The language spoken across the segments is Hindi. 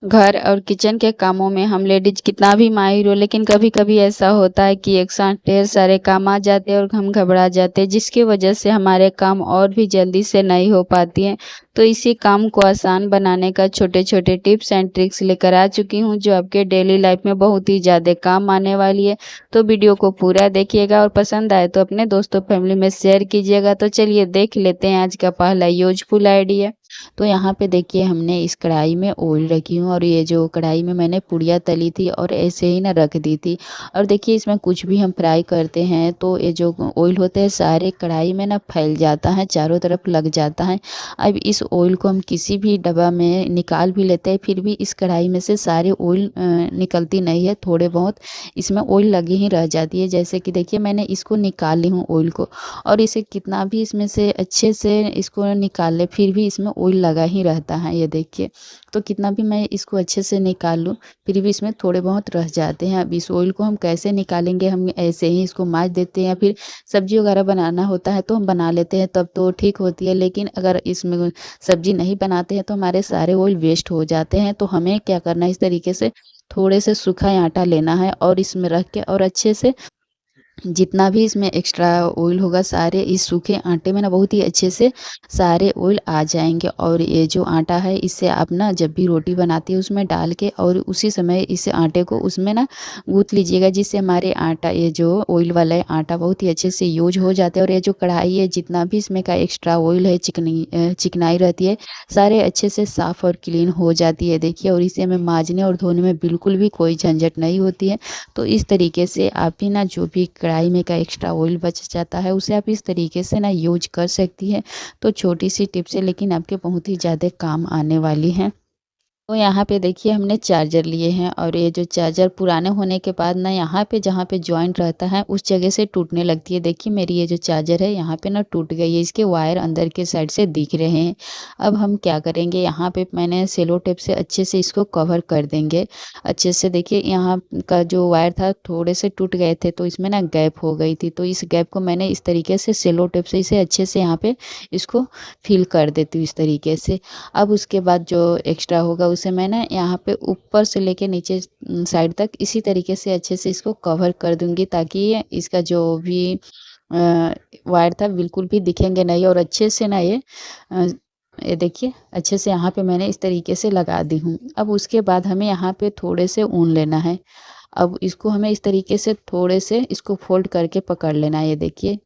घर और किचन के कामों में हम लेडीज कितना भी माहिर हो, लेकिन कभी कभी ऐसा होता है कि एक साथ ढेर सारे काम आ जाते हैं और हम घबरा जाते हैं, जिसकी वजह से हमारे काम और भी जल्दी से नहीं हो पाती हैं। तो इसी काम को आसान बनाने का छोटे छोटे टिप्स एंड ट्रिक्स लेकर आ चुकी हूँ, जो आपके डेली लाइफ में बहुत ही ज़्यादा काम आने वाली है। तो वीडियो को पूरा देखिएगा और पसंद आए तो अपने दोस्तों फैमिली में शेयर कीजिएगा। तो चलिए देख लेते हैं आज का पहला यूजफुल आइडिया। तो यहाँ पे देखिए हमने इस कढ़ाई में ऑयल रखी हूँ और ये जो कढ़ाई में मैंने पुड़िया तली थी और ऐसे ही ना रख दी थी। और देखिए इसमें कुछ भी हम फ्राई करते हैं तो ये जो ऑयल होते हैं सारे कढ़ाई में ना फैल जाता है, चारों तरफ लग जाता है। अब इस ऑयल को हम किसी भी डब्बा में निकाल भी लेते हैं, फिर भी इस कढ़ाई में से सारे ऑयल निकलती नहीं है, थोड़े बहुत इसमें ऑयल लगी ही रह जाती है। जैसे कि देखिए मैंने इसको निकाल ली हूँ ऑयल को, और इसे कितना भी इसमें से अच्छे से इसको निकाल ले फिर भी इसमें ऑयल लगा ही रहता है, ये देखिए। तो कितना भी मैं इसको अच्छे से निकाल लूँ फिर भी इसमें थोड़े बहुत रह जाते हैं। अब इस ऑयल को हम कैसे निकालेंगे, हम ऐसे ही इसको माँज देते हैं या फिर सब्जी वगैरह बनाना होता है तो हम बना लेते हैं, तब तो ठीक होती है। लेकिन अगर इसमें सब्जी नहीं बनाते हैं तो हमारे सारे ऑयल वेस्ट हो जाते हैं। तो हमें क्या करना है, इस तरीके से थोड़े से सूखा आटा लेना है और इसमें रख के और अच्छे से जितना भी इसमें एक्स्ट्रा ऑयल होगा सारे इस सूखे आटे में ना बहुत ही अच्छे से सारे ऑयल आ जाएंगे। और ये जो आटा है इससे आप ना जब भी रोटी बनाती है उसमें डाल के और उसी समय इस आटे को उसमें ना गूँथ लीजिएगा, जिससे हमारे आटा ये जो ऑयल वाला है आटा बहुत ही अच्छे से यूज हो जाता है। और ये जो कढ़ाई है जितना भी इसमें का एक्स्ट्रा ऑयल है चिकनाई रहती है सारे अच्छे से साफ़ और क्लीन हो जाती है, देखिए। और इसे हमें माँजने और धोने में बिल्कुल भी कोई झंझट नहीं होती है। तो इस तरीके से आप भी ना जो भी कढ़ाई में का एक्स्ट्रा ऑयल बच जाता है उसे आप इस तरीके से ना यूज कर सकती है। तो छोटी सी टिप्स है लेकिन आपके बहुत ही ज़्यादा काम आने वाली हैं। तो यहाँ पे देखिए हमने चार्जर लिए हैं और ये जो चार्जर पुराने होने के बाद ना यहाँ पे जहाँ पे जॉइंट रहता है उस जगह से टूटने लगती है। देखिए मेरी ये जो चार्जर है यहाँ पे ना टूट गई है, इसके वायर अंदर के साइड से दिख रहे हैं। अब हम क्या करेंगे, यहाँ पे मैंने सेलो टेप से अच्छे से इसको कवर कर देंगे अच्छे से। देखिए यहाँ का जो वायर था थोड़े से टूट गए थे तो इसमें ना गैप हो गई थी, तो इस गैप को मैंने इस तरीके से सेलो टेप से इसे अच्छे से यहाँ पे इसको फिल कर देती हूँ इस तरीके से। अब उसके बाद जो एक्स्ट्रा होगा उसे मैं ना यहाँ पे ऊपर से लेके नीचे साइड तक इसी तरीके से अच्छे से इसको कवर कर दूंगी, ताकि इसका जो भी वायर था बिल्कुल भी दिखेंगे नहीं। और अच्छे से ना अ, ये देखिए अच्छे से यहाँ पे मैंने इस तरीके से लगा दी हूँ। अब उसके बाद हमें यहाँ पे थोड़े से ऊन लेना है। अब इसको हमें इस तरीके से थोड़े से इसको फोल्ड करके पकड़ लेना है, ये देखिए।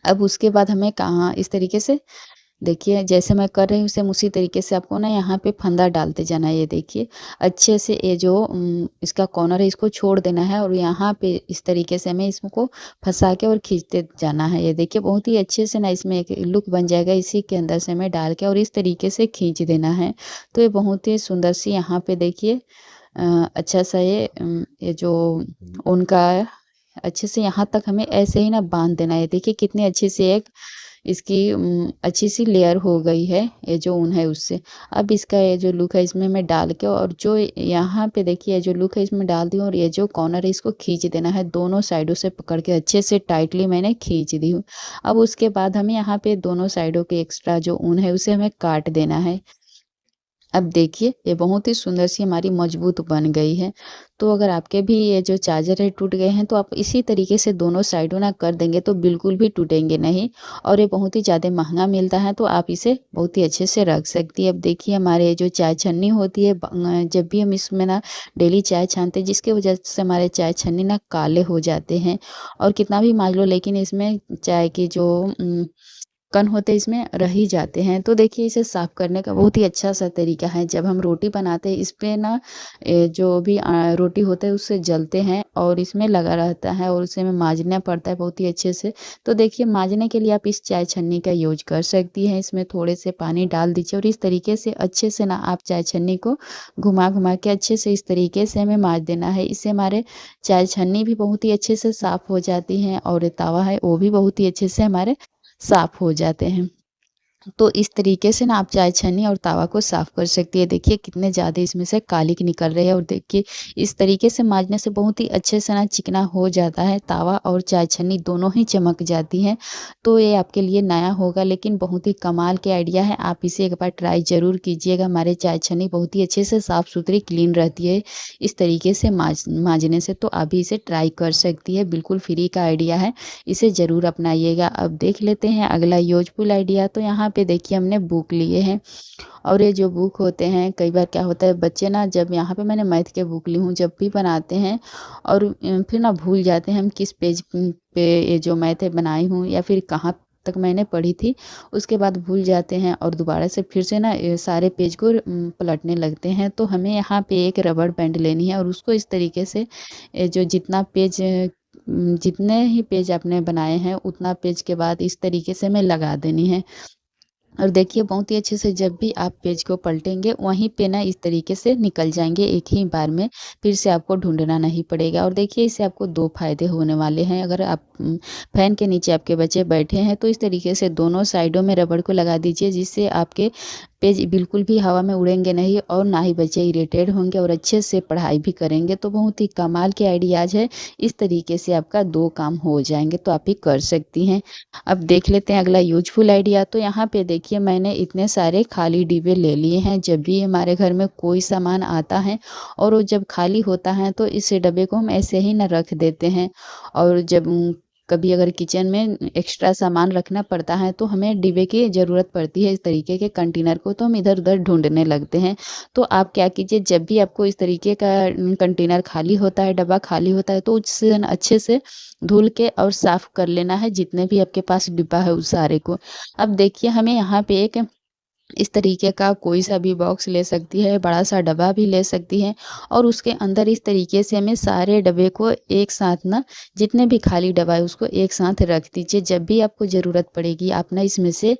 अब उसके बाद हमें कहाँ इस तरीके से देखिए जैसे मैं कर रही हूँ सेम उसी तरीके से आपको ना यहाँ पे फंदा डालते जाना है, ये देखिए। अच्छे से ये जो इसका कॉर्नर है इसको छोड़ देना है और यहाँ पे इस तरीके से हमें इसको फंसा के और खींचते जाना है, ये देखिए। बहुत ही अच्छे से ना इसमें एक लुक बन जाएगा, इसी के अंदर से हमें डाल के और इस तरीके से खींच देना है। तो ये बहुत ही सुंदर सी यहाँ पे देखिए अच्छा सा ये जो उनका अच्छे से यहाँ तक हमें ऐसे ही ना बांध देना है। देखिए कितनी अच्छी सी एक इसकी अच्छी सी लेयर हो गई है ये जो ऊन है उससे। अब इसका ये जो लुक है इसमें मैं डाल के और जो यहाँ पे देखिए ये जो लुक है इसमें डाल दी हूँ और ये जो कॉर्नर है इसको खींच देना है, दोनों साइडों से पकड़ के अच्छे से टाइटली मैंने खींच दी हूँ। अब उसके बाद हमें यहाँ पे दोनों साइडों के एक्स्ट्रा जो ऊन है उसे हमें काट देना है। अब देखिए ये बहुत ही सुंदर सी हमारी मजबूत बन गई है। तो अगर आपके भी ये जो चार्जर है टूट गए हैं तो आप इसी तरीके से दोनों साइडों ना कर देंगे तो बिल्कुल भी टूटेंगे नहीं। और ये बहुत ही ज़्यादा महंगा मिलता है तो आप इसे बहुत ही अच्छे से रख सकती है। अब देखिए हमारे ये जो चाय छन्नी होती है जब भी हम इसमें ना डेली चाय छानते हैं जिसकी वजह से हमारे चाय छन्नी ना काले हो जाते हैं और कितना भी मांज लो लेकिन इसमें चाय की जो कण होते इसमें रह ही जाते हैं। तो देखिए इसे साफ़ करने का बहुत ही अच्छा सा तरीका है, जब हम रोटी बनाते हैं इस पे ना जो भी रोटी होता है उससे जलते हैं और इसमें लगा रहता है और उसे हमें माँजना पड़ता है बहुत ही अच्छे से। तो देखिए माँजने के लिए आप इस चाय छन्नी का यूज़ कर सकती हैं। इसमें थोड़े से पानी डाल दीजिए और इस तरीके से अच्छे से ना आप चाय छन्नी को घुमा-घुमा के अच्छे से इस तरीके से हमें माँज देना है। इससे हमारे चाय छन्नी भी बहुत ही अच्छे से साफ़ हो जाती हैं और ये तवा है वो भी बहुत ही अच्छे से हमारे साफ़ हो जाते हैं। तो इस तरीके से ना आप चाय छन्नी और तावा को साफ़ कर सकती है। देखिए कितने ज़्यादा इसमें से कालिक निकल रहे हैं और देखिए इस तरीके से माँजने से बहुत ही अच्छे से ना चिकना हो जाता है। तावा और चाय छन्नी दोनों ही चमक जाती हैं। तो ये आपके लिए नया होगा लेकिन बहुत ही कमाल के आइडिया है। आप इसे एक बार ट्राई ज़रूर कीजिएगा। हमारे चाय छन्नी बहुत ही अच्छे से साफ़-सुथरी क्लीन रहती है इस तरीके से माँजने से। तो आप भी इसे ट्राई कर सकती है। बिल्कुल फ्री का आइडिया है। इसे ज़रूर अपनाइएगा। अब देख लेते हैं अगला यूज़फुल आइडिया। तो यहाँ पे देखिए हमने बुक लिए हैं और ये जो बुक होते हैं कई बार क्या होता है बच्चे ना जब यहाँ पे मैंने मैथ के बुक ली हूँ जब भी बनाते हैं और फिर ना भूल जाते हैं हम किस पेज पे ये जो मैथ है बनाई हूँ या फिर कहाँ तक मैंने पढ़ी थी। उसके बाद भूल जाते हैं और दोबारा से फिर से ना ये सारे पेज को पलटने लगते हैं। तो हमें यहाँ पे एक रबड़ बैंड लेनी है और उसको इस तरीके से जो जितने ही पेज आपने बनाए हैं उतना पेज के बाद इस तरीके से हमें लगा देनी है। और देखिए बहुत ही अच्छे से जब भी आप पेज को पलटेंगे वहीं पे ना इस तरीके से निकल जाएँगे एक ही बार में, फिर से आपको ढूँढना नहीं पड़ेगा। और देखिए इससे आपको 2 फ़ायदे होने वाले हैं। अगर आप फ़ैन के नीचे आपके बच्चे बैठे हैं तो इस तरीके से दोनों साइडों में रबड़ को लगा दीजिए जिससे आपके पेज बिल्कुल भी हवा में उड़ेंगे नहीं और ना ही बच्चे इरिटेट होंगे और अच्छे से पढ़ाई भी करेंगे। तो बहुत ही कमाल के आइडियाज़ है। इस तरीके से आपका 2 काम हो जाएँगे तो आप भी कर सकती हैं। अब देख लेते हैं अगला यूज़फुल आइडिया। तो यहाँ पे देखिए मैंने इतने सारे खाली डिब्बे ले लिए हैं। जब भी हमारे घर में कोई सामान आता है और वो जब खाली होता है तो इस डब्बे को हम ऐसे ही ना रख देते हैं। और जब कभी अगर किचन में एक्स्ट्रा सामान रखना पड़ता है तो हमें डिब्बे की ज़रूरत पड़ती है इस तरीके के कंटेनर को, तो हम इधर-उधर ढूँढने लगते हैं। तो आप क्या कीजिए जब भी आपको इस तरीके का कंटेनर खाली होता है, डब्बा खाली होता है तो उससे ना अच्छे से धुल के और साफ़ कर लेना है जितने भी आपके पास डिब्बा है उस सारे को। अब देखिए हमें यहाँ पे एक इस तरीके का कोई-सा भी बॉक्स ले सकती है, बड़ा-सा डब्बा भी ले सकती है और उसके अंदर इस तरीके से हमें सारे डब्बे को एक साथ ना जितने भी खाली डब्बा है उसको एक साथ रख दीजिए। जब भी आपको ज़रूरत पड़ेगी आप ना इसमें से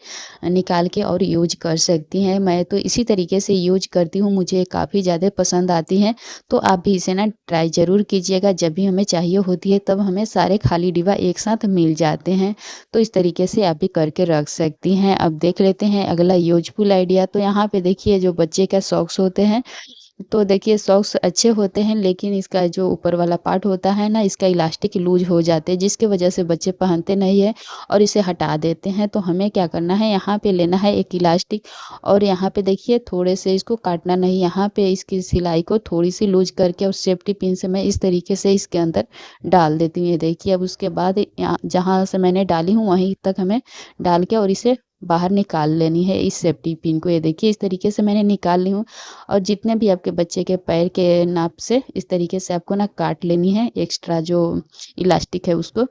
निकाल के और यूज़ कर सकती हैं। मैं तो इसी तरीके से यूज़ करती हूँ, मुझे काफ़ी ज़्यादा पसंद आती हैं। तो आप भी इसे ना ट्राई ज़रूर कीजिएगा। जब भी हमें चाहिए होती है तब हमें सारे खाली डिब्बा एक साथ मिल जाते हैं। तो इस तरीके से आप भी करके रख सकती हैं। अब देख लेते हैं अगला यूज़फुल आइडिया। तो यहाँ पे देखिए जो बच्चे का सॉक्स होते हैं तो देखिए सॉक्स अच्छे होते हैं लेकिन इसका जो ऊपर वाला पार्ट होता है ना इसका इलास्टिक लूज़ हो जाते हैं जिसकी वजह से बच्चे पहनते नहीं हैं और इसे हटा देते हैं। तो हमें क्या करना है यहाँ पे लेना है एक इलास्टिक और यहाँ पे देखिए थोड़े से इसको काटना नहीं, यहाँ पे इसकी सिलाई को थोड़ी-सी लूज़ करके और सेफ्टी पिन से मैं इस तरीके से इसके अंदर डाल देती हूँ। ये देखिए अब उसके बाद यहाँ जहाँ से मैंने डाली हूँ वहीं तक हमें डाल के और इसे बाहर निकाल लेनी है इस सेफ्टी पिन को। ये देखिए इस तरीके से मैंने निकाल ली हूँ। और जितने भी आपके बच्चे के पैर के नाप से इस तरीके से आपको ना काट लेनी है एक्स्ट्रा जो इलास्टिक है उसको।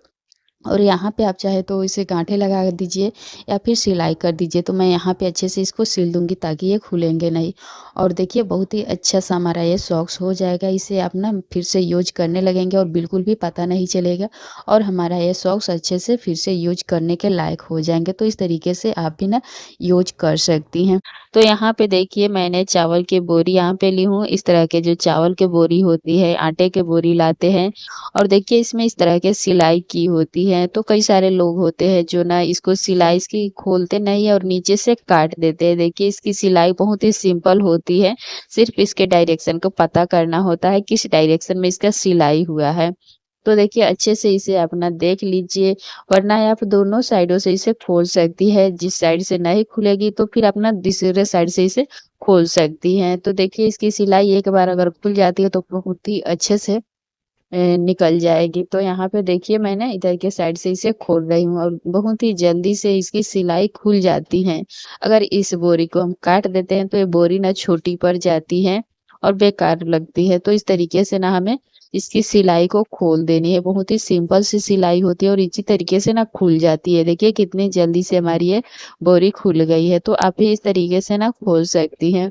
और यहाँ पे आप चाहे तो इसे गांठें लगा दीजिए या फिर सिलाई कर दीजिए। तो मैं यहाँ पे अच्छे से इसको सिल दूँगी ताकि ये खुलेंगे नहीं। और देखिए बहुत ही अच्छा सा हमारा ये सॉक्स हो जाएगा। इसे आप ना फिर से यूज़ करने लगेंगे और बिल्कुल भी पता नहीं चलेगा और हमारा ये सॉक्स अच्छे से फिर से यूज़ करने के लायक हो जाएँगे। तो इस तरीके से आप भी ना यूज़ कर सकती हैं। तो यहाँ पे देखिए मैंने चावल की बोरी यहाँ पे ली हूँ। इस तरह के जो चावल की बोरी होती है, आटे की बोरी लाते हैं और देखिए इसमें इस तरह के सिलाई की होती है। तो कई सारे लोग होते हैं जो ना इसको सिलाई इसकी खोलते नहीं है और नीचे से काट देते हैं। देखिए इसकी सिलाई बहुत ही सिंपल होती है। सिर्फ़ इसके डायरेक्शन को पता करना होता है किस डायरेक्शन में इसका सिलाई हुआ है। तो देखिए अच्छे से इसे अपना देख लीजिए वरना आप दोनों साइडों से इसे खोल सकती है। जिस साइड से नहीं खुलेगी तो फिर अपना दूसरे साइड से इसे खोल सकती हैं। तो देखिए इसकी सिलाई एक बार अगर खुल जाती है तो बहुत ही अच्छे से निकल जाएगी। तो यहाँ पे देखिए मैंने इधर के साइड से इसे खोल रही हूँ और बहुत ही जल्दी से इसकी सिलाई खुल जाती है। अगर इस बोरी को हम काट देते हैं तो ये बोरी ना छोटी पड़ जाती है और बेकार लगती है। तो इस तरीके से ना हमें इसकी सिलाई को खोल देनी है। बहुत ही सिंपल सी सिलाई होती है और इसी तरीके से ना खुल जाती है। देखिए कितनी जल्दी से हमारी ये बोरी खुल गई है। तो आप भी इस तरीके से ना खोल सकती हैं।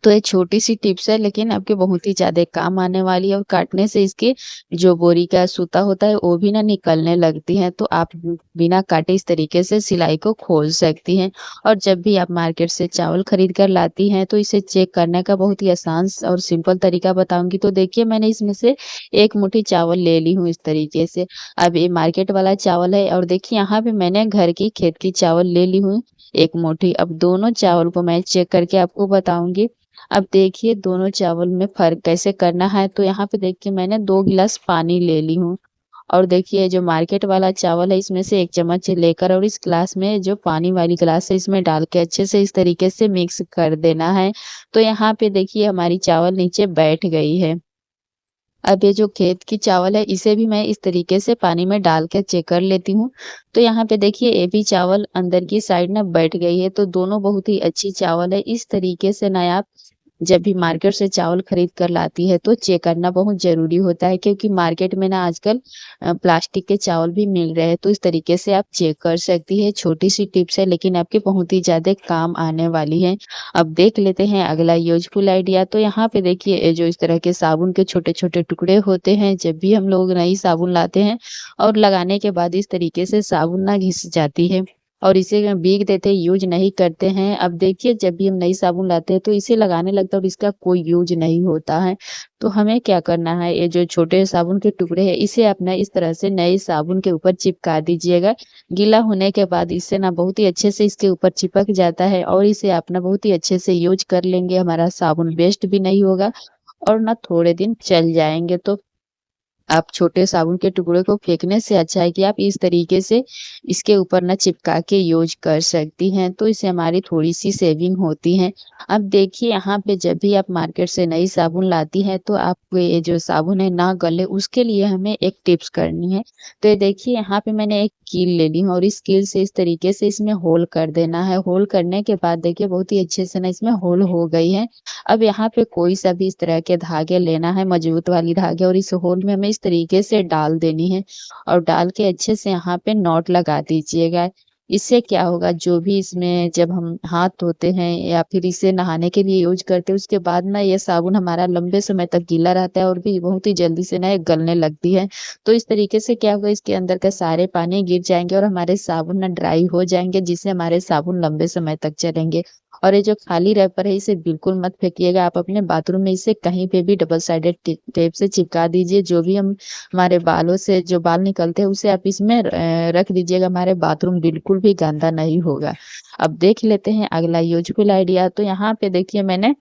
तो ये छोटी-सी टिप्स है लेकिन आपके बहुत ही ज़्यादा काम आने वाली है और काटने से इसके जो बोरी का सूता होता है वो भी ना निकलने लगती है। तो आप बिना काटे इस तरीके से सिलाई को खोल सकती हैं। और जब भी आप मार्केट से चावल खरीद कर लाती हैं तो इसे चेक करने का बहुत ही आसान और सिंपल तरीका बताऊँगी। तो देखिए मैंने इसमें से 1 मुट्ठी चावल ले ली हूँ इस तरीके से। अब ये मार्केट वाला चावल है और देखिए यहाँ पे मैंने घर की खेत की चावल ले ली हूँ 1 मुट्ठी। अब दोनों चावल को मैं चेक करके आपको बताऊँगी। अब देखिए दोनों चावल में फ़र्क कैसे करना है, तो यहाँ पे देखिए मैंने 2 गिलास पानी ले ली हूँ और देखिए जो मार्केट वाला चावल है इसमें से 1 चम्मच लेकर और इस ग्लास में जो पानी वाली ग्लास है इसमें डाल के अच्छे से इस तरीके से मिक्स कर देना है। तो यहाँ पे देखिए हमारी चावल नीचे बैठ गई है। अब ये जो खेत की चावल है इसे भी मैं इस तरीके से पानी में डाल के चेक कर लेती हूँ। तो यहाँ पे देखिए ये भी चावल अंदर की साइड ना बैठ गई है, तो दोनों बहुत ही अच्छी चावल है। इस तरीके से ना आप जब भी मार्केट से चावल खरीद कर लाती है तो चेक करना बहुत ज़रूरी होता है क्योंकि मार्केट में ना आजकल प्लास्टिक के चावल भी मिल रहे हैं, तो इस तरीके से आप चेक कर सकती है। छोटी-सी टिप्स है लेकिन आपके बहुत ही ज़्यादा काम आने वाली है। अब देख लेते हैं अगला यूज़फुल आइडिया। तो यहाँ पे देखिए ये जो इस तरह के साबुन के छोटे-छोटे टुकड़े होते हैं, जब भी हम लोग नई साबुन लाते हैं और लगाने के बाद इस तरीके से साबुन ना घिस जाती है और इसे भीग देते हैं, यूज़ नहीं करते हैं। अब देखिए जब भी हम नई साबुन लाते हैं तो इसे लगाने लगते हैं और इसका कोई यूज़ नहीं होता है। तो हमें क्या करना है, ये जो छोटे साबुन के टुकड़े हैं इसे आप ना इस तरह से नए साबुन के ऊपर चिपका दीजिएगा। गीला होने के बाद इससे ना बहुत ही अच्छे से इसके ऊपर चिपक जाता है और इसे आप ना बहुत ही अच्छे से यूज़ कर लेंगे। हमारा साबुन वेस्ट भी नहीं होगा और ना थोड़े दिन चल जाएँगे। तो आप छोटे साबुन के टुकड़े को फेंकने से अच्छा है कि आप इस तरीके से इसके ऊपर ना चिपका के यूज़ कर सकती हैं, तो इससे हमारी थोड़ी-सी सेविंग होती है। अब देखिए यहाँ पे जब भी आप मार्केट से नई साबुन लाती हैं, तो आपको ये जो साबुन है ना गले उसके लिए हमें एक टिप्स करनी है। तो ये देखिए यहाँ पे मैंने एक कील ले ली हूँ और इस कील से इस तरीके से इसमें होल कर देना है। होल करने के बाद देखिए बहुत ही अच्छे से ना इसमें होल हो गई है। अब यहाँ पे कोई-सा भी इस तरह के धागे लेना है, मजबूत वाली धागे और इस होल में हमें इस तरीके से डाल देनी है और डाल के अच्छे से यहाँ पे नॉट लगा दीजिएगा। इससे क्या होगा जो भी इसमें जब हम हाथ धोते हैं या फिर इसे नहाने के लिए यूज़ करते हैं उसके बाद ना ये साबुन हमारा लंबे समय तक गीला रहता है और भी बहुत ही जल्दी से ना ये गलने लगती है। तो इस तरीके से क्या होगा इसके अंदर का सारे पानी गिर जाएँगे और हमारे साबुन ना ड्राई हो जाएँगे जिससे हमारे साबुन लंबे समय तक चलेंगे। और ये जो खाली रैपर है इसे बिल्कुल मत फेंकिएगा, आप अपने बाथरूम में इसे कहीं पे भी डबल साइडेड टेप से चिपका दीजिए। जो भी हम हमारे बालों से जो बाल निकलते हैं उसे आप इसमें रख दीजिएगा, हमारे बाथरूम बिल्कुल भी गंदा नहीं होगा। अब देख लेते हैं अगला यूज़फुल आइडिया। तो यहाँ पे देखिए मैंने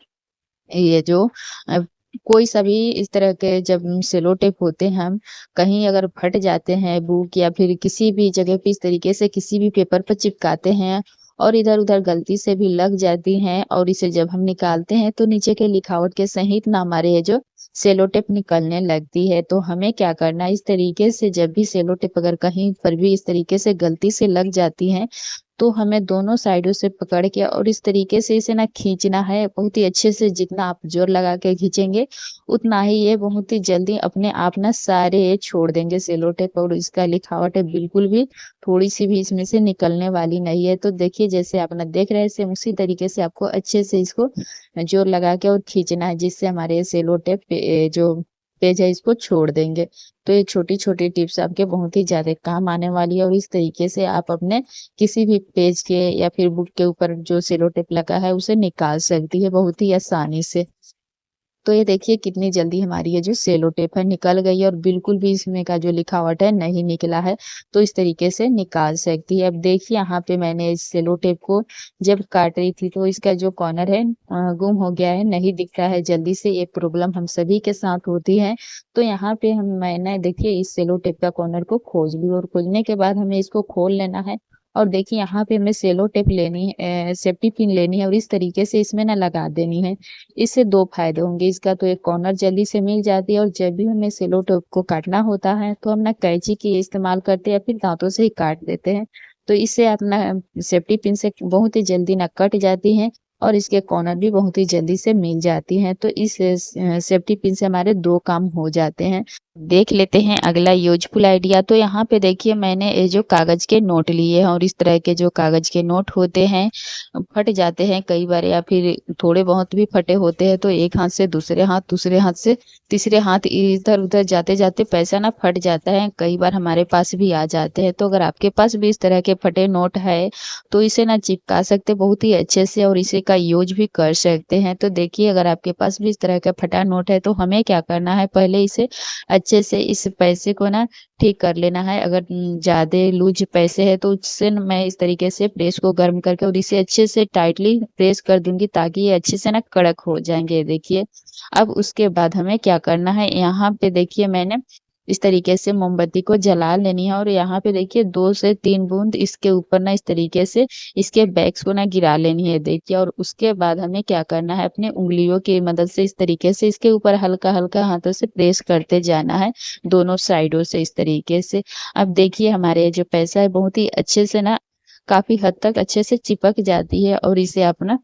ये जो अ, कोई सा भी इस तरह के जब सेलो टेप होते हैं हम कहीं अगर फट जाते हैं बुक या फिर किसी भी जगह पे इस तरीके से किसी भी पेपर पर चिपकाते हैं और इधर-उधर गलती से भी लग जाती हैं और इसे जब हम निकालते हैं तो नीचे के लिखावट के सहित ना हमारे ये जो सेलो टेप निकलने लगती है। तो हमें क्या करना है इस तरीके से जब भी सेलो टेप अगर कहीं पर भी इस तरीके से गलती से लग जाती है तो हमें दोनों साइडों से पकड़ के और इस तरीके से इसे ना खींचना है बहुत ही अच्छे से। जितना आप जोर लगा के खींचेंगे उतना ही ये बहुत ही जल्दी अपने आप ना सारे छोड़ देंगे सेलो टेप और इसका लिखावट है बिल्कुल भी थोड़ी-सी भी इसमें से निकलने वाली नहीं है। तो देखिए जैसे आप ना देख रहे हैं सेम उसी तरीके से आपको अच्छे से इसको जोर लगा के और खींचना है जिससे हमारे सेलो टेप जो पेज है इसको छोड़ देंगे। तो ये छोटी-छोटी टिप्स आपके बहुत ही ज़्यादा काम आने वाली है और इस तरीके से आप अपने किसी भी पेज के या फिर बुक के ऊपर जो सेलो टेप लगा है उसे निकाल सकती है बहुत ही आसानी से। तो ये देखिए कितनी जल्दी हमारी ये जो सेलो टेप है निकल गई है और बिल्कुल भी इसमें का जो लिखावट है नहीं निकला है, तो इस तरीके से निकाल सकती है। अब देखिए यहाँ पे मैंने इस सेलो टेप को जब काट रही थी तो इसका जो कॉर्नर है गुम हो गया है, नहीं दिख रहा है जल्दी से। ये प्रॉब्लम हम सभी के साथ होती है। तो यहाँ पे मैंने देखिए इस सेलो टेप का कॉर्नर को खोज ली और खोजने के बाद हमें इसको खोल लेना है और देखिए यहाँ पे हमें सेलो टेप लेनी है, सेफ्टी पिन लेनी है और इस तरीके से इसमें ना लगा देनी है। इससे 2 फ़ायदे होंगे, इसका तो एक कॉर्नर जल्दी से मिल जाती है और जब भी हमें सेलो टेप को काटना होता है, तो हम ना कैंची की इस्तेमाल करते हैं या फिर दाँतों से ही काट देते हैं। तो इससे आप ना सेफ्टी पिन से बहुत ही जल्दी ना कट जाती हैं और इसके कॉर्नर भी बहुत ही जल्दी से मिल जाती हैं। तो इस सेफ्टी पिन से हमारे 2 काम हो जाते हैं। देख लेते हैं अगला यूज़फुल आइडिया। तो यहाँ पे देखिए मैंने ये जो कागज़ के नोट लिए हैं और इस तरह के जो कागज़ के नोट होते हैं, फट जाते हैं कई बार या फिर थोड़े बहुत भी फटे होते हैं तो एक हाथ से दूसरे हाथ से तीसरे हाथ इधर-उधर जाते-जाते पैसा ना फट जाता है। कई बार हमारे पास भी आ जाते हैं। तो अगर आपके पास भी इस तरह के फटे नोट है, तो इसे ना चिपका सकते बहुत ही अच्छे से और इसी का यूज़ भी कर सकते हैं। तो देखिए अगर आपके पास भी इस तरह का फटा नोट है, तो हमें क्या करना है, पहले इसे अच्छे से इस पैसे को ना ठीक कर लेना है। अगर ज़्यादा लूज़ पैसे हैं, तो उससे न मैं इस तरीके से प्रेस को गर्म करके और इसे अच्छे से टाइटली प्रेस कर दूँगी ताकि ये अच्छे से ना कड़क हो जाएँगे, देखिए। अब उसके बाद हमें क्या करना है, यहाँ पे देखिए मैंने इस तरीके से मोमबत्ती को जला लेनी है और यहाँ पे देखिए 2 से 3 बूँद इसके ऊपर ना इस तरीके से इसके बैक्स को ना गिरा लेनी है, देखिए। और उसके बाद हमें क्या करना है, अपने उँगलियों की मदद से इस तरीके से इसके ऊपर हल्का-हल्का हाथों से प्रेस करते जाना है, दोनों साइडों से इस तरीके से। अब देखिए हमारे जो पैसा है बहुत ही अच्छे से ना काफ़ी हद तक अच्छे से चिपक जाती है और इसे आप ना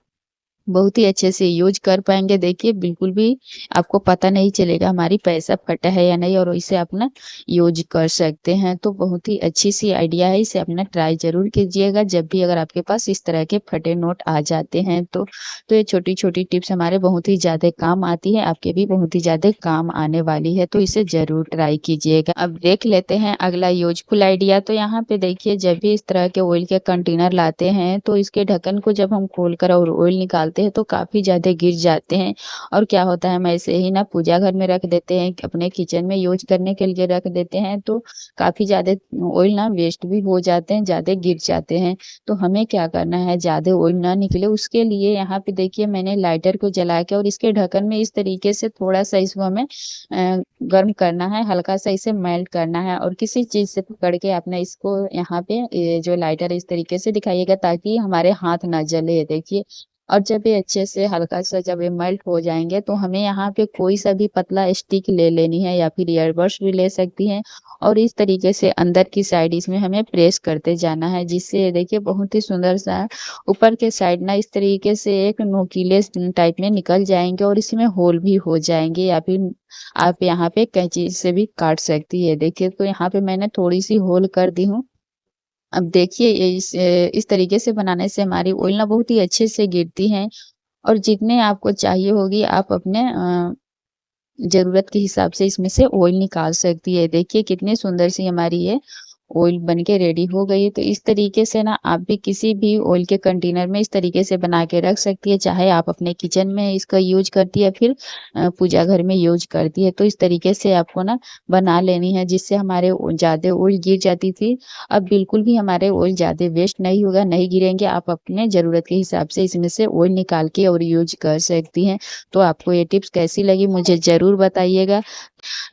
बहुत ही अच्छे से यूज़ कर पाएँगे। देखिए बिल्कुल भी आपको पता नहीं चलेगा हमारी पैसा फटा है या नहीं और इसे आप ना यूज़ कर सकते हैं। तो बहुत ही अच्छी-सी आइडिया है, इसे आप ना ट्राई ज़रूर कीजिएगा जब भी अगर आपके पास इस तरह के फटे नोट आ जाते हैं तो। तो ये छोटी-छोटी टिप्स हमारे बहुत ही ज़्यादा काम आती है, आपके भी बहुत ही ज़्यादा काम आने वाली है, तो इसे ज़रूर ट्राई कीजिएगा। अब देख लेते हैं अगला यूज़फुल आइडिया। तो यहाँ पे देखिए जब भी इस तरह के ऑयल के कंटेनर लाते हैं, तो इसके ढक्कन को जब हम खोलकर और ऑयल निकालते हैं तो काफ़ी ज़्यादा गिर जाते हैं। और क्या होता है, हम ऐसे ही ना पूजा घर में रख देते हैं, अपने किचन में यूज़ करने के लिए रख देते हैं, तो काफ़ी ज़्यादा ऑयल ना वेस्ट भी हो जाते हैं, ज़्यादा गिर जाते हैं। तो हमें क्या करना है, ज़्यादा ऑयल ना निकले उसके लिए यहाँ पे देखिए मैंने लाइटर को जला के और इसके ढक्कन में इस तरीके से थोड़ा-सा इसको हमें गर्म करना है, हल्का-सा इसे मेल्ट करना है और किसी चीज़ से पकड़ के आपने इसको यहाँ पे ये जो लाइटर है इस तरीके से दिखाइएगा ताकि हमारे हाथ ना जले, देखिए। और जब ये अच्छे से हल्का-सा जब ये मेल्ट हो जाएँगे, तो हमें यहाँ पे कोई-सा भी पतला स्टिक ले लेनी है या फिर ईयरबड्स भी ले सकती हैं और इस तरीके से अंदर की साइड इसमें हमें प्रेस करते जाना है, जिससे ये देखिए बहुत ही सुंदर-सा ऊपर के साइड ना इस तरीके से एक नोकीले टाइप में निकल जाएँगे और इसमें होल भी हो जाएँगे या फिर आप यहाँ पे कैंची से भी काट सकती है। देखिए तो यहाँ पे मैंने थोड़ी-सी होल कर दी हूँ। अब देखिए ये इस तरीके से बनाने से हमारी ऑयल ना बहुत ही अच्छे से गिरती हैं और जितने आपको चाहिए होगी आप अपने ज़रूरत के हिसाब से इसमें से ऑयल निकाल सकती है। देखिए कितनी सुंदर सी हमारी ये ऑयल बन के रेडी हो गई है। तो इस तरीके से ना आप भी किसी भी ऑयल के कंटेनर में इस तरीके से बना के रख सकती है, चाहे आप अपने किचन में इसका यूज़ करती है या फिर पूजा घर में यूज़ करती है। तो इस तरीके से आपको ना बना लेनी है जिससे हमारे ज़्यादा ऑयल गिर जाती थी। अब बिल्कुल भी हमारे ऑयल ज़्यादा वेस्ट नहीं होगा, नहीं गिरेंगे। आप अपने ज़रूरत के हिसाब से इसमें से ऑयल निकाल के और यूज़ कर सकती हैं। तो आपको ये टिप्स कैसी लगी मुझे ज़रूर बताइएगा।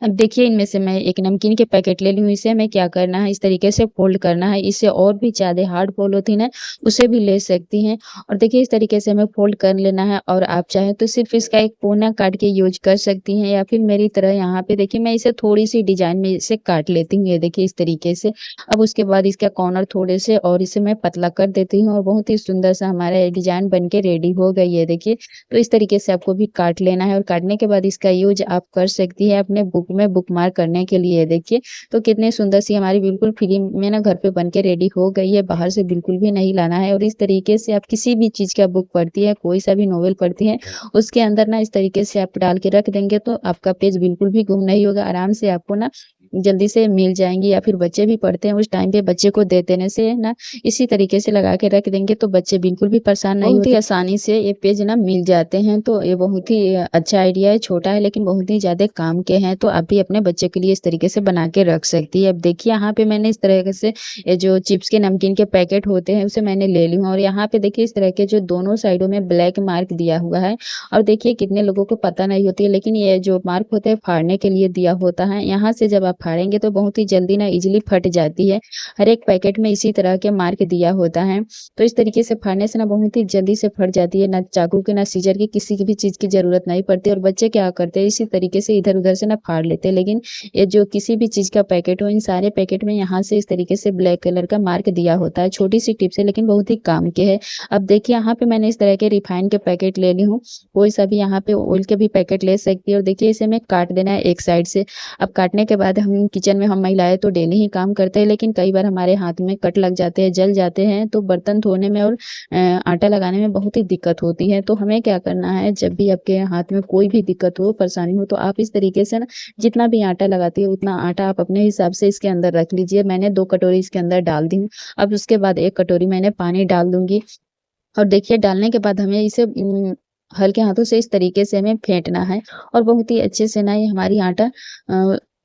अब देखिए इनमें से मैं एक नमकीन के पैकेट ले ली हूँ, इसे हमें क्या करना है इस तरीके से फ़ोल्ड करना है। इससे और भी ज़्यादा हार्ड पॉलीथीन है, उसे भी ले सकती हैं और देखिए इस तरीके से हमें फ़ोल्ड कर लेना है और आप चाहें तो सिर्फ़ इसका एक कोना काट के यूज़ कर सकती हैं या फिर मेरी तरह यहाँ पे देखिए मैं इसे थोड़ी-सी डिज़ाइन में इसे काट लेती हूँ, ये देखिए इस तरीके से। अब उसके बाद इसका कॉर्नर थोड़े से और इसे मैं पतला कर देती हूँ और बहुत ही सुंदर-सा हमारा ये डिज़ाइन बन के रेडी हो गई है, देखिए। तो इस तरीके से आपको भी काट लेना है और काटने के बाद इसका यूज़ आप कर सकती हैं अपने बुक में बुकमार्क करने के लिए, देखिए। तो कितनी सुंदर सी हमारी बिल्कुल फ्री में ना घर पे बन के रेडी हो गई है, बाहर से बिल्कुल भी नहीं लाना है और इस तरीके से आप किसी भी चीज़ का बुक पढ़ती हैं, कोई सा भी नॉवेल पढ़ती हैं, उसके अंदर ना इस तरीके से आप डाल के रख देंगे तो आपका पेज बिल्कुल भी गुम नहीं होगा, आराम से आपको ना जल्दी से मिल जाएँगी या फिर बच्चे भी पढ़ते हैं उस टाइम पे बच्चे को दे देने से ना इसी तरीके से लगा के रख देंगे तो बच्चे बिल्कुल भी परेशान नहीं होते, आसानी से ये पेज ना मिल जाते हैं। तो ये बहुत ही अच्छा आइडिया है, छोटा है लेकिन बहुत ही ज़्यादा काम के हैं, तो आप भी अपने बच्चे के लिए इस तरीके से बना के रख सकती है। अब देखिए यहाँ पे मैंने इस तरीके से ये जो चिप्स के नमकीन के पैकेट होते हैं उसे मैंने ले ली हूँ और यहाँ पे देखिए इस तरह के जो दोनों साइडों में ब्लैक मार्क दिया हुआ है और देखिए कितने लोगों को पता नहीं होती है लेकिन ये जो मार्क होते हैं फाड़ने के लिए दिया होता है। यहाँ से जब आप फाड़ेंगे तो बहुत ही जल्दी ना ईज़िली फट जाती है। हर एक पैकेट में इसी तरह के मार्क दिया होता है। तो इस तरीके से फाड़ने से ना बहुत ही जल्दी से फट जाती है, ना चाकू की ना सीज़र की किसी की भी चीज़ की ज़रूरत नहीं पड़ती और बच्चे क्या करते हैं इसी तरीके से इधर-उधर से ना फाड़ लेते हैं। लेकिन ये जो किसी भी चीज़ का पैकेट हो, इन सारे पैकेट में यहाँ से इस तरीके से ब्लैक कलर का मार्क दिया होता है। छोटी-सी टिप्स है लेकिन बहुत ही काम की है। अब देखिए यहाँ पे मैंने इस तरह के रिफाइन के पैकेट ले ली हूँ। कोई सा भी यहाँ पे ऑयल के भी पैकेट ले सकती है और देखिए इसे हमें काट देना है एक साइड से। अब काटने के बाद हम किचन में हम महिलाएँ तो डेली ही काम करते हैं, लेकिन कई बार हमारे हाथ में कट लग जाते हैं, जल जाते हैं, तो बर्तन धोने में और आटा लगाने में बहुत ही दिक्कत होती है। तो हमें क्या करना है, जब भी आपके हाथ में कोई भी दिक्कत हो, परेशानी हो, तो आप इस तरीके से ना जितना भी आटा लगाती हो उतना आटा आप अपने हिसाब से इसके अंदर रख लीजिए। मैंने 2 कटोरी इसके अंदर डाल दी हूँ। अब उसके बाद 1 कटोरी मैंने पानी डाल दूँगी और देखिए डालने के बाद हमें इसे हल्के हाथों से इस तरीके से हमें फेंटना है और बहुत ही अच्छे से ना ये हमारी आटा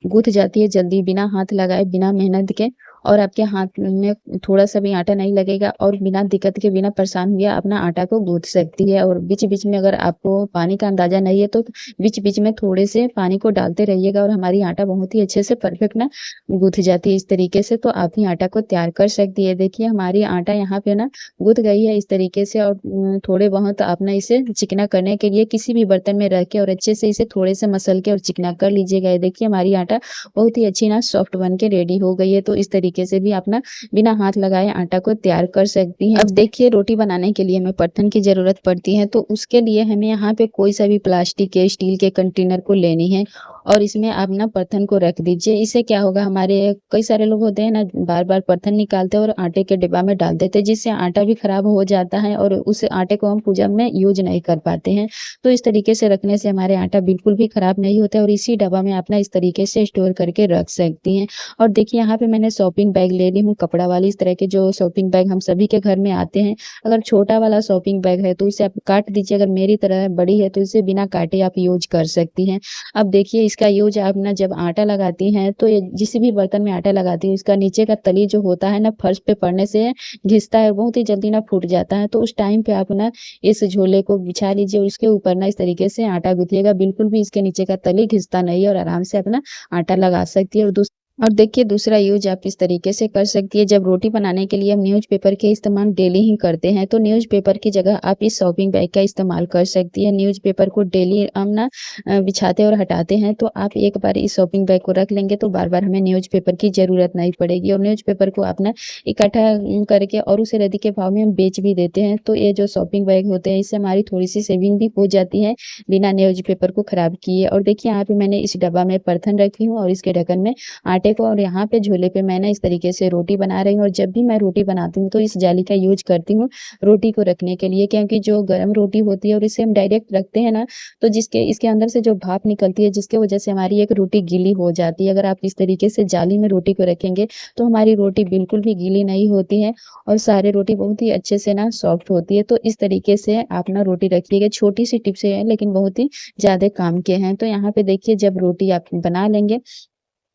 गूँथ जाती है जल्दी बिना हाथ लगाए, बिना मेहनत के और आपके हाथ में थोड़ा-सा भी आटा नहीं लगेगा और बिना दिक्कत के, बिना परेशान हुए अपना आटा को गूँथ सकती है। और बीच-बीच में अगर आपको पानी का अंदाज़ा नहीं है, तो बीच-बीच में थोड़े से पानी को डालते रहिएगा और हमारी आटा बहुत ही अच्छे से परफेक्ट ना गूँथ जाती है इस तरीके से, तो आप भी आटा को तैयार कर सकती है। देखिए हमारी आटा यहाँ पे ना गूँथ गई है इस तरीके से और थोड़े बहुत आप ना इसे चिकना करने के लिए किसी भी बर्तन में रख के और अच्छे से इसे थोड़े से मसल के और चिकना कर लीजिएगा। ये देखिए हमारी आटा बहुत ही अच्छी ना सॉफ्ट बन के रेडी हो गई है, तो इस तरीके से भी आप ना बिना हाथ लगाए आटा को तैयार कर सकती हैं। अब देखिए रोटी बनाने के लिए हमें बर्तन की ज़रूरत पड़ती है, तो उसके लिए हमें यहाँ पे कोई सा भी प्लास्टिक के, स्टील के कंटेनर को लेनी है और इसमें आप ना बर्तन को रख दीजिए। इससे क्या होगा, हमारे कई सारे लोग होते हैं ना बार-बार बर्तन निकालते हैं और आटे के डिब्बा में डाल देते हैं, जिससे आटा भी खराब हो जाता है और उस आटे को हम पूजा में यूज़ नहीं कर पाते हैं। तो इस तरीके से रखने से हमारे आटा बिल्कुल भी खराब नहीं होता है और इसी डब्बा में आप ना इस तरीके से स्टोर करके रख सकती हैं। और देखिए यहाँ पे मैंने शॉपिंग बैग ले ली हूँ कपड़ा वाली, इस तरह के जो शॉपिंग बैग हम सभी के घर में आते हैं। अगर छोटा वाला शॉपिंग बैग है तो इसे आप काट दीजिए, अगर मेरी तरह बड़ी है तो इसे बिना काटे आप यूज़ कर सकती हैं। अब देखिए इसका यूज़ आप ना जब आटा लगाती हैं तो ये जिस भी बर्तन में आटा लगाती हैं इसका नीचे का तली जो होता है ना फर्श पे पड़ने से घिसता है, बहुत ही जल्दी ना फूट जाता है। तो उस टाइम पे आप ना इस झोले को बिछा लीजिए और उसके ऊपर ना इस तरीके से आटा गूँथिएगा, बिल्कुल भी इसके नीचे का तली घिसता नहीं है और आराम से अपना आटा लगा सकती है। और देखिए दूसरा यूज़ आप इस तरीके से कर सकती है, जब रोटी बनाने के लिए हम न्यूज़पेपर के इस्तेमाल डेली ही करते हैं, तो न्यूज़पेपर की जगह आप इस शॉपिंग बैग का इस्तेमाल कर सकती है। न्यूज़पेपर को डेली हम ना बिछाते और हटाते हैं, तो आप एक बार इस शॉपिंग बैग को रख लेंगे तो बार-बार हमें न्यूज़पेपर की ज़रूरत नहीं पड़ेगी और न्यूज़पेपर को आप ना इकट्ठा करके और उसे रद्दी के भाव में हम बेच भी देते हैं। तो ये जो शॉपिंग बैग होते हैं इससे हमारी थोड़ी-सी सेविंग भी हो जाती है, बिना न्यूज़पेपर को खराब किए। और देखिए यहाँ पे मैंने इस डब्बा में बर्तन रखी हूँ और इसके ढक्कन में आटे को और यहाँ पे झोले पे मैं ना इस तरीके से रोटी बना रही हूँ और जब भी मैं रोटी बनाती हूँ तो इस जाली का यूज़ करती हूँ रोटी को रखने के लिए, क्योंकि जो गरम रोटी होती है और इसे हम डायरेक्ट रखते हैं ना तो जिसके इसके अंदर से जो भाप निकलती है जिसकी वजह से हमारी एक रोटी गीली हो जाती है। अगर आप इस तरीके से जाली में रोटी को रखेंगे तो हमारी रोटी बिल्कुल भी गीली नहीं होती है और सारी रोटी बहुत ही अच्छे से ना सॉफ्ट होती है। तो इस तरीके से आप ना रोटी रखिएगा। छोटी-सी टिप्स है लेकिन बहुत ही ज़्यादा काम के हैं। तो यहाँ पे देखिए जब रोटी आप बना लेंगे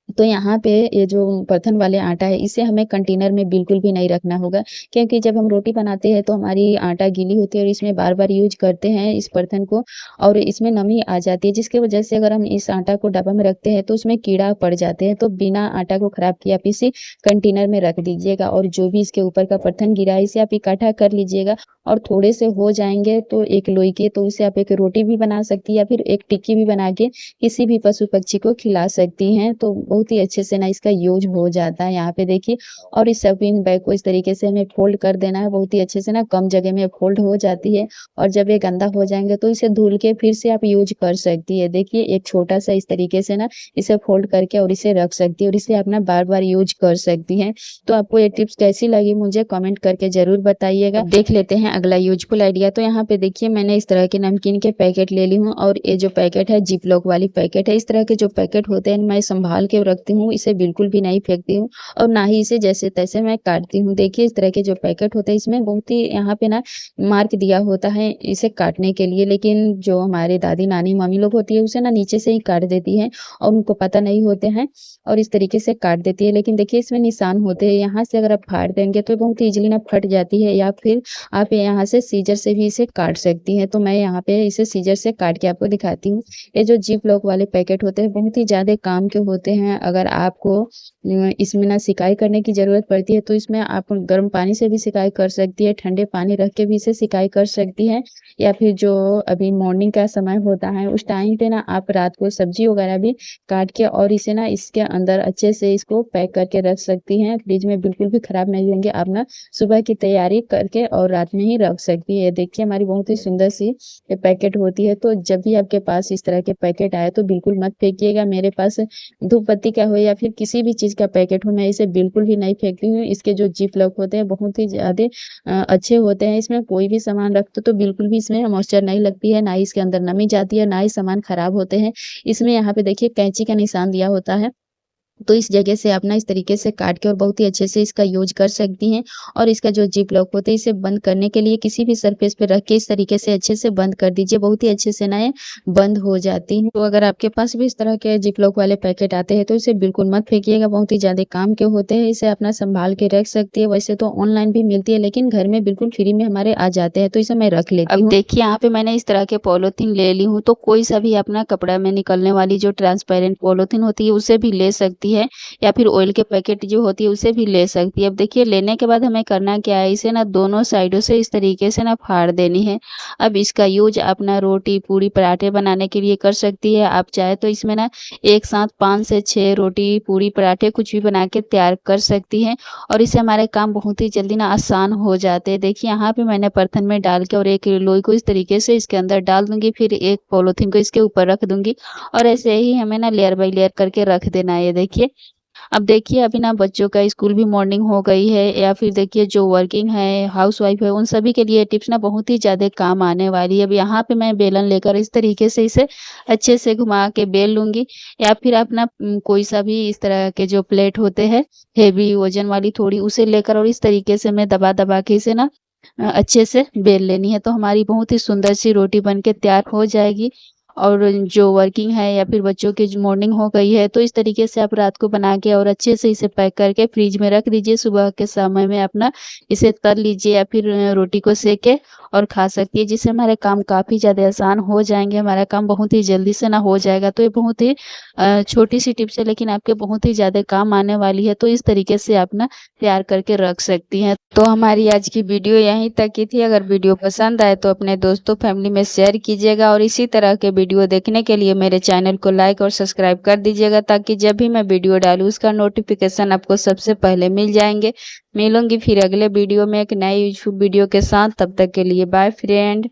तो यहाँ पे ये जो बर्तन वाले आटा है इसे हमें कंटेनर में बिल्कुल भी नहीं रखना होगा, क्योंकि जब हम रोटी बनाते हैं तो हमारी आटा गीली होती है और इसमें बार-बार यूज़ करते हैं इस बर्तन को और इसमें नमी आ जाती है, जिसकी वजह से अगर हम इस आटा को डब्बा में रखते हैं तो उसमें कीड़ा पड़ जाते हैं। तो बिना आटा को खराब किए आप इसे कंटेनर में रख दीजिएगा और जो भी इसके ऊपर का बर्तन गिरा है इसे आप इकट्ठा कर लीजिएगा और थोड़े से हो जाएँगे तो एक लोई के तो उसे आप एक रोटी भी बना सकती हैं या फिर एक टिक्की भी बना के किसी भी पशु-पक्षी को खिला सकती हैं। तो बहुत ही अच्छे से ना इसका यूज़ हो जाता है यहाँ पे देखिए। और इस शॉपिंग बैग को इस तरीके से हमें फ़ोल्ड कर देना है, बहुत ही अच्छे से ना कम जगह में फ़ोल्ड हो जाती है और जब ये गंदा हो जाएँगे तो इसे धुल के फिर से आप यूज़ कर सकती है। देखिए एक छोटा-सा इस तरीके से ना इसे फ़ोल्ड करके और इसे रख सकती है और इसे आप ना बार-बार यूज़ कर सकती हैं। तो आपको ये टिप्स कैसी लगी मुझे कमेंट करके ज़रूर बताइएगा। देख लेते हैं अगला यूज़फुल आइडिया। तो यहाँ पे देखिए मैंने इस तरह के नमकीन के पैकेट ले ली हूँ और ये जो पैकेट है जिप लॉक वाली पैकेट है। इस तरह के जो पैकेट होते हैं मैं संभाल के रखती हूँ, इसे बिल्कुल भी नहीं फेंकती हूँ और ना ही इसे जैसे-तैसे मैं काटती हूँ। देखिए इस तरह के जो पैकेट होते हैं इसमें बहुत ही यहाँ पे ना मार्क दिया होता है इसे काटने के लिए, लेकिन जो हमारे दादी, नानी, मम्मी लोग होती है उसे ना नीचे से ही काट देती हैं और उनको पता नहीं होते हैं और इस तरीके से काट देती है। लेकिन देखिए इसमें निशान होते हैं, यहाँ से अगर आप फाड़ देंगे तो बहुत ईज़िली ना फट जाती है या फिर आप यहाँ से सीज़र से भी इसे काट सकती हैं। तो मैं यहाँ पे इसे सीज़र से काट के आपको दिखाती हूँ। ये जो जिप लॉक वाले पैकेट होते हैं बहुत ही ज़्यादा काम के होते हैं। अगर आपको इसमें ना सिकाई करने की ज़रूरत पड़ती है तो इसमें आप गर्म पानी से भी सिकाई कर सकती है, ठंडे पानी रख के भी इसे सिकाई कर सकती हैं, या फिर जो अभी मॉर्निंग का समय होता है उस टाइम पे ना आप रात को सब्ज़ी वगैरह भी काट के और इसे ना इसके अंदर अच्छे से इसको पैक करके रख सकती हैं। फ्रिज में बिल्कुल भी खराब नहीं होंगे, आप ना सुबह की तैयारी करके और रात में ही रख सकती है। देखिए हमारी बहुत ही सुंदर सी ये पैकेट होती है, तो जब भी आपके पास इस तरह के पैकेट आए तो बिल्कुल मत फेंकिएगा। मेरे पास धूप बत्ती का हो या फिर किसी भी चीज़ का पैकेट हो, मैं इसे बिल्कुल भी नहीं फेंकती हूँ। इसके जो जिप लॉक होते हैं बहुत ही ज़्यादा अच्छे होते हैं। इसमें कोई भी सामान रख दो तो बिल्कुल भी इसमें मॉइस्चर नहीं लगती है, ना ही इसके अंदर नमी जाती है, ना ही सामान खराब होते हैं। इसमें यहाँ पे देखिए कैंची का निशान दिया होता है। तो इस जगह से आप ना इस तरीके से काट के और बहुत ही अच्छे से इसका यूज़ कर सकती हैं। और इसका जो जिप लॉक होता है इसे बंद करने के लिए किसी भी सरफेस पे रख के इस तरीके से अच्छे से बंद कर दीजिए, बहुत ही अच्छे से ना ये बंद हो जाती हैं। तो अगर आपके पास भी इस तरह के जिप लॉक वाले पैकेट आते हैं तो इसे बिल्कुल मत फेंकिएगा, बहुत ही ज़्यादा काम के होते हैं। इसे अपना सँभाल के रख सकती है, वैसे तो ऑनलाइन भी मिलती है लेकिन घर में बिल्कुल फ्री में हमारे आ जाते हैं, तो इसे मैं रख लेती हूँ। अब देखिए यहाँ पे मैंने इस तरह के पॉलीथीन ले ली हूँ, तो कोई सा भी अपना कपड़ा में निकलने वाली जो ट्रांसपेरेंट पॉलीथीन होती है उसे भी ले सकती है, या फिर ऑयल के पैकेट जो होती है उसे भी ले सकती है। अब देखिए लेने के बाद हमें करना क्या है, इसे ना दोनों साइडों से इस तरीके से ना फाड़ देनी है। अब इसका यूज़ अपना रोटी, पूड़ी, पराठे बनाने के लिए कर सकती है। आप चाहे तो इसमें ना एक साथ 5 से 6 रोटी, पूड़ी, पराठे कुछ भी बना के तैयार कर सकती हैं, और इससे हमारे काम बहुत ही जल्दी ना आसान हो जाते हैं। देखिए यहाँ पे मैंने बर्तन में डाल के और एक लोई को इस तरीके से इसके अंदर डाल दूँगी, फिर एक पॉलीथीन को इसके ऊपर रख दूँगी, और ऐसे ही हमें ना लेयर बाय लेयर करके रख देना है। ये देखिए अब देखिए अभी ना बच्चों का स्कूल भी मॉर्निंग हो गई है, या फिर देखिए जो वर्किंग है, हाउसवाइफ है, उन सभी के लिए टिप्स ना बहुत ही ज़्यादा काम आने वाली है। अब यहाँ पे मैं बेलन लेकर इस तरीके से इसे अच्छे से घुमा के बेल लूँगी, या फिर आप ना कोई सा भी इस तरह के जो प्लेट होते हैं, हेवी वज़न वाली थोड़ी, उसे लेकर और इस तरीके से मैं दबा-दबा के इसे ना अच्छे से बेल लेनी है, तो हमारी बहुत ही सुंदर सी रोटी बन के तैयार हो जाएगी। और जो वर्किंग है या फिर बच्चों की जो मॉर्निंग हो गई है, तो इस तरीके से आप रात को बना के और अच्छे से इसे पैक करके फ्रिज में रख दीजिए। सुबह के समय में अपना इसे तल लीजिए या फिर रोटी को सेक के और खा सकती है, जिससे हमारे काम काफ़ी ज़्यादा आसान हो जाएँगे, हमारा काम बहुत ही जल्दी से ना हो जाएगा। तो ये बहुत ही छोटी-सी टिप्स है लेकिन आपके बहुत ही ज़्यादा काम आने वाली है, तो इस तरीके से आप ना तैयार करके रख सकती हैं। तो हमारी आज की वीडियो यहीं तक की थी। अगर वीडियो पसंद आए तो अपने दोस्तों, फैमिली में शेयर कीजिएगा, और इसी तरह के वीडियो देखने के लिए मेरे चैनल को लाइक और सब्सक्राइब कर दीजिएगा, ताकि जब भी मैं वीडियो डालूँ उसका नोटिफिकेशन आपको सबसे पहले मिल जाएँगे। मिलूँगी फिर अगले वीडियो में एक नई यूज़फुल वीडियो के साथ, तब तक के लिए बाय फ्रेंड।